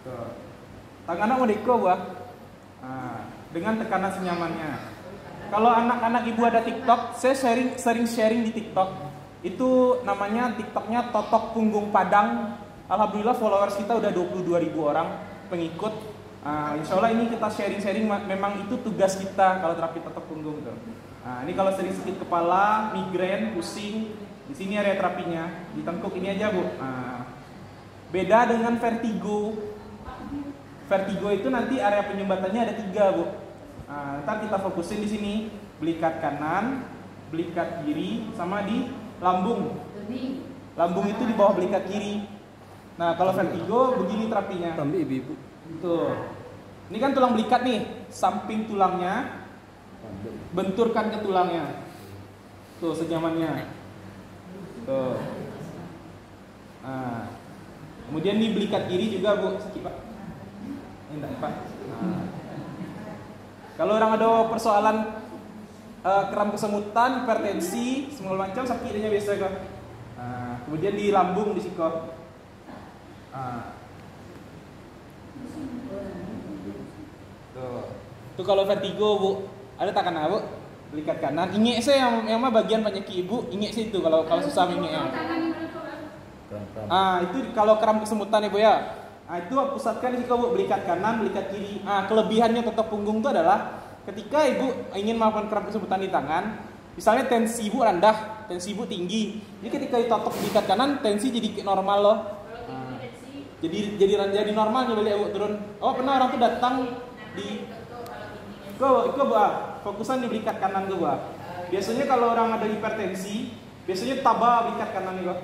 Tuh. Tangan mau diko buah. Dengan tekanan senyamannya. Kalau anak-anak ibu ada TikTok, saya sering sharing di TikTok. Itu namanya TikToknya Totok Punggung Padang. Alhamdulillah followers kita udah 22.000 orang pengikut. Insya Allah ini kita sharing-sharing. Memang itu tugas kita kalau terapi totok punggung tuh. Ini kalau sering sakit kepala, migrain, pusing, di sini area terapinya. Di tengkuk ini aja bu. Beda dengan vertigo. Vertigo itu nanti area penyumbatannya ada 3 bu. Ntar kita fokusin di sini, belikat kanan, belikat kiri, sama di lambung. Lambung itu di bawah belikat kiri. Nah kalau vertigo begini terapinya. Ibu. Tuh. Ini kan tulang belikat nih, samping tulangnya, benturkan ke tulangnya. Tuh senyamannya. Tuh. Kemudian di belikat kiri juga bu, sakit pak. Ini enggak pak. Kalau orang ada persoalan kram kesemutan, hipertensi, segala macam sakitnya biasa kok. Kemudian di lambung di siko. Tuh kalau vertigo bu, ada takan bu, belikat kanan. Ingek saya yang mah bagian penyakit ibu, ingek sih itu kalau susah ingeknya. Itu kalau kram kesemutan ibu ya. Itu pusatkan di situ bu, belikat kanan, belikat kiri. Kelebihannya totok punggung itu adalah ketika ibu ingin melakukan kram kesemutan di tangan, misalnya tensi ibu rendah, tensi ibu tinggi. Jadi ketika ditotok belikat kanan, tensi jadi normal loh. Jadi normalnya balik ibu turun. Pernah orang tuh datang di Iko fokusan di belikat kanan gue bah. Biasanya kalau orang ada hipertensi, biasanya tabah belikat kanan gue.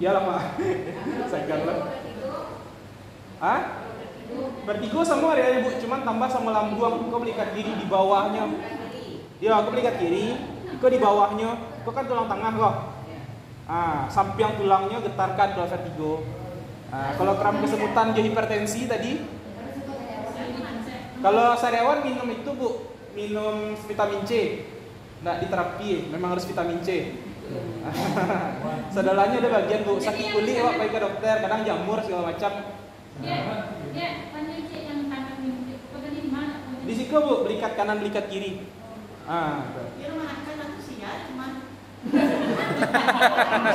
Ya lah mak. Segan lah. Vertigo sama ya ibu, cuman tambah sama lambung. Kau belikat kiri di bawahnya. Ya aku belikat kiri, kau di bawahnya. Kau kan tulang tengah kok. Samping tulangnya getarkan kalau vertigo. Kalau kram kesemutan jadi hipertensi tadi. Kalau sariawan minum itu bu, minum vitamin C. Nggak diterapi, memang harus vitamin C. Sedalanya ada bagian bu, sakit kulit wak pergi ke dokter, kadang jamur segala macam. Di situ bu, belikat kanan, belikat kiri.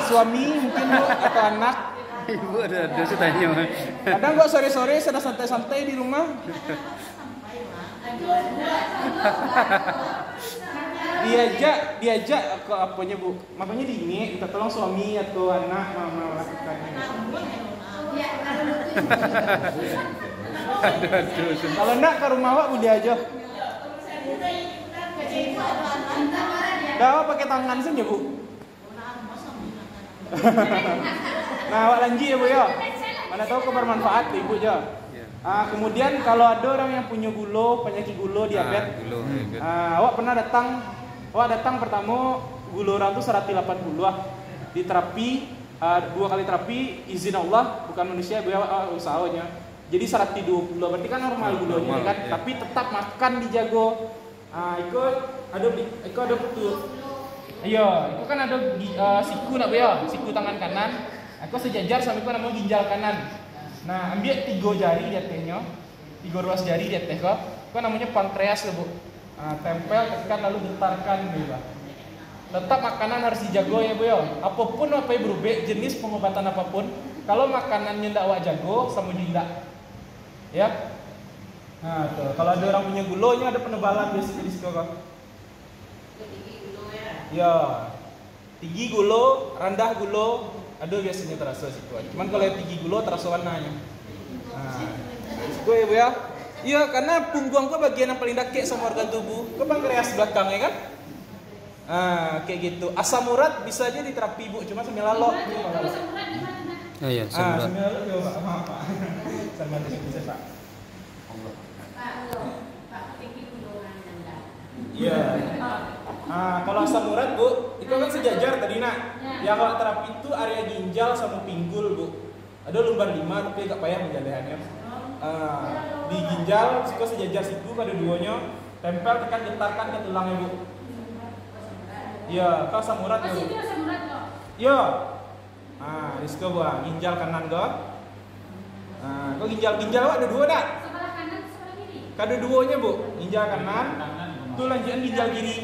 Suami mungkin bu atau anak. Ibu ada tanya. Kadang gua sore-sore sedang santai-santai di rumah. diajak ke apanya bu, makanya diingin minta tolong suami atau anak mama lakukannya. Kalau enggak ke rumah wak udah aja. Dah pakai tangan saja bu. Nah wak lanji ya bu ya. Mana tahu kebermanfaat ibu aja. Kemudian kalau ada orang yang punya penyakit gula, diabetes, awak pernah datang pertama gula orang tuh 180 di terapi 2 kali terapi izin Allah bukan manusia usahanya jadi 120 berarti kan normal gulanya kan, tapi tetap makan dijago. Itu ada betul. Iya, itu kan ada siku nak ya, siku tangan kanan. Aku sejajar sampai kan namanya ginjal kanan. Nah, ambil 3 jari di atasnya, 3 ruas jari di atas kok. Itu namanya pankreas bu. Tempel, tekan lalu getarkan gitu. Tetap makanan harus dijago ya bu ya. Apapun apa yang berubah jenis pengobatan apapun, kalau makanannya ndak awak jago sama tidak. Ya. Nah, tuh. Kalau ada orang punya gulanya ada penebalan biasanya di situ kok. Ya. Tinggi gulo, rendah gulo, ada biasanya terasa situ. Cuman kalau yang tinggi gulo terasa warnanya. Situ ya bu ya. Iya, karena punggung kok bagian yang paling dakik sama organ tubuh. Ke pankreas belakangnya kan? Kayak gitu. Asam urat bisa aja diterapi bu, cuma sambil lalok. Iya, sambil lalok coba Pak. Sama bisa Pak. Iya. Kalau asam urat bu, itu kan sejajar tadi nak. Yang kalau terapi itu area ginjal sama pinggul bu. Ada lumbar 5 tapi agak payah penjalahannya. Di ginjal, siku sejajar siku ada duanya, tempel tekan getarkan ke tulangnya bu. Iya, kau asam urat bu. Iya. Risiko buang ginjal kanan go. Nah, kok ginjal ada dua dah? Sebelah kanan, sebelah kiri. Kada duanya bu, ginjal kanan, tuh lanjutan ginjal kiri.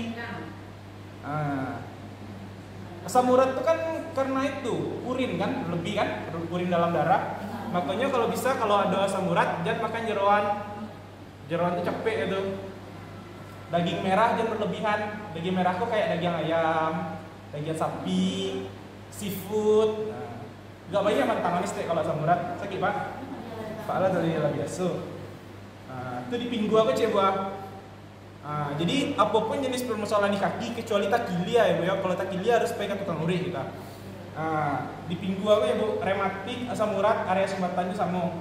Asam urat itu kan karena itu urin kan, lebih kan, urin dalam darah. Makanya kalau bisa kalau ada asam urat jangan makan jeroan. Jeroan itu capek itu. Daging merah jangan berlebihan. Daging merah kok kayak daging ayam, daging sapi, seafood. Gak banyak mantangan istri kalau asam urat sakit pak. Pak lah dari biasa. Itu di pinggul aku cek buah. Jadi apapun jenis permasalahan di kaki kecuali takilia ya bu ya. Kalau takilia harus pakai tukang urin kita. Di pinggul aku ya bu, rematik, asam urat, area sumbatannya sama.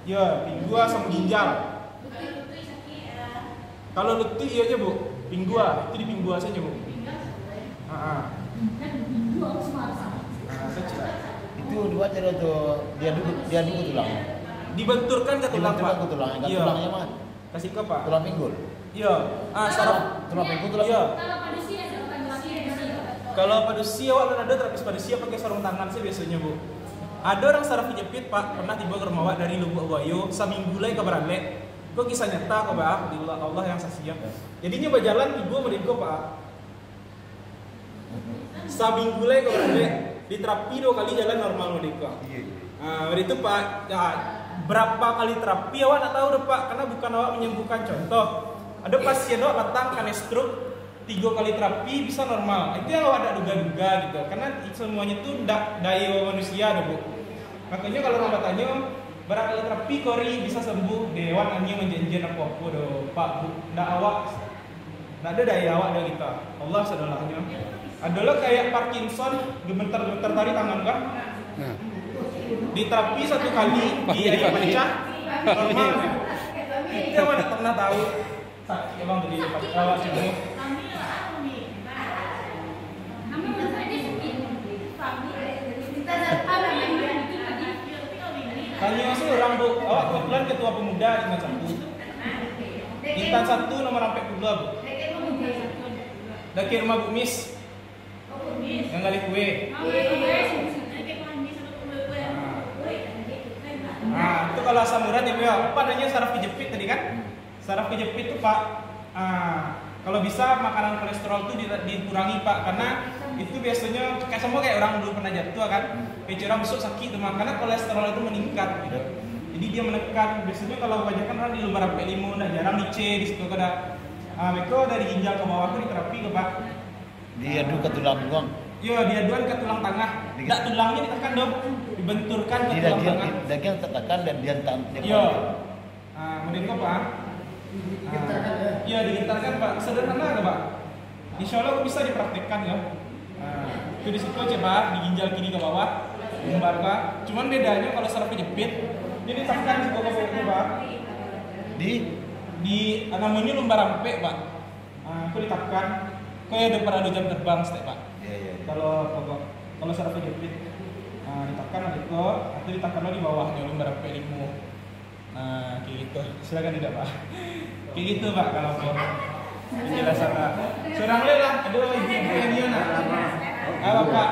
Ya, pinggul sama ginjal. Kalau letih iya aja bu, pinggul itu di pinggul saja bu. Itu dua cara tuh dia dulu tulang. Dibenturkan ke tulang pak. Ke tulang. Iya. Tulangnya mana? Kasih ke pak. Tulang pinggul. Iya. Saraf. Tulang pinggul tulang. Iya. Kalau padusi ada Kalau padusi awak ada terapis padusi pakai sarung tangan sih biasanya bu. Ada orang saraf kejepit pak, pernah tiba ke rumah awak dari Lubuk Buayo, seminggu lagi ke Baralek. Kok kisah nyata kok pak, di Allah yang saksinya. Jadinya berjalan ibu mereka pak. Seminggu lagi ke Baralek, diterapi 2 kali jalan normal mereka. Hari itu pak, ya, berapa kali terapi awak nak tahu deh pak, karena bukan awak menyembuhkan. Contoh, ada pasien awak datang kena stroke 3 kali terapi bisa normal. Itu yang awak ada duga-duga gitu, karena semuanya itu daya manusia deh bu. Makanya kalau orang bertanya berapa kali terapi kori bisa sembuh, dewan hanya menjanjikan apa-apa doh pak bu. Ndak awak, ndak ada daya awak dah kita. Allah sadalahnya. Adalah kayak Parkinson, gemeter-gemeter tadi tangan kan? Di terapi 1 kali, dia pecah, normal. Itu yang mana pernah tahu? Sakit emang dari awak semua. Tanya sih orang bu, awak kebetulan ketua pemuda di Intan 1. Intan 1 nomor sampai pula bu. Daki rumah Bu Mis. Yang kali kue. Itu kalau asam urat ya bu ya. Apa adanya saraf kejepit tadi kan? Saraf kejepit itu pak. Kalau bisa makanan kolesterol itu dikurangi pak, karena itu biasanya kayak orang dulu pernah jatuh kan, kayak orang besok sakit teman, karena kolesterol itu meningkat gitu. Jadi dia menekan. Biasanya kalau kebanyakan orang di lumbar sampai 5, nah jarang di C di situ kada. Mereka dari ginjal ke bawah itu diterapi ke pak. Diadu ke tulang doang. Iya, diaduan ke tulang tengah. Tidak tulangnya ditekan dong, dibenturkan ke tulang tengah. Daging tekan dan dia Iya. Kemudian pak. Iya digentarkan pak, sederhana nggak pak? Insya Allah bisa dipraktekkan ya. Itu di situ coba di ginjal kiri ke bawah, lumbar pak. Cuman bedanya kalau saraf kejepit, ini ditekan di bawah pak. Di namanya lumbar rampe pak. Aku ditekan, kayak ada pada jam terbang setiap pak. Kalau saraf kejepit, ditekan itu, atau ditekan di bawahnya lumbar rampe 5. Nah, kayak gitu. Silakan tidak pak. Kayak gitu pak kalau penjelasan pak. Seorang lah, ada ibu yang dia nak. Apa pak?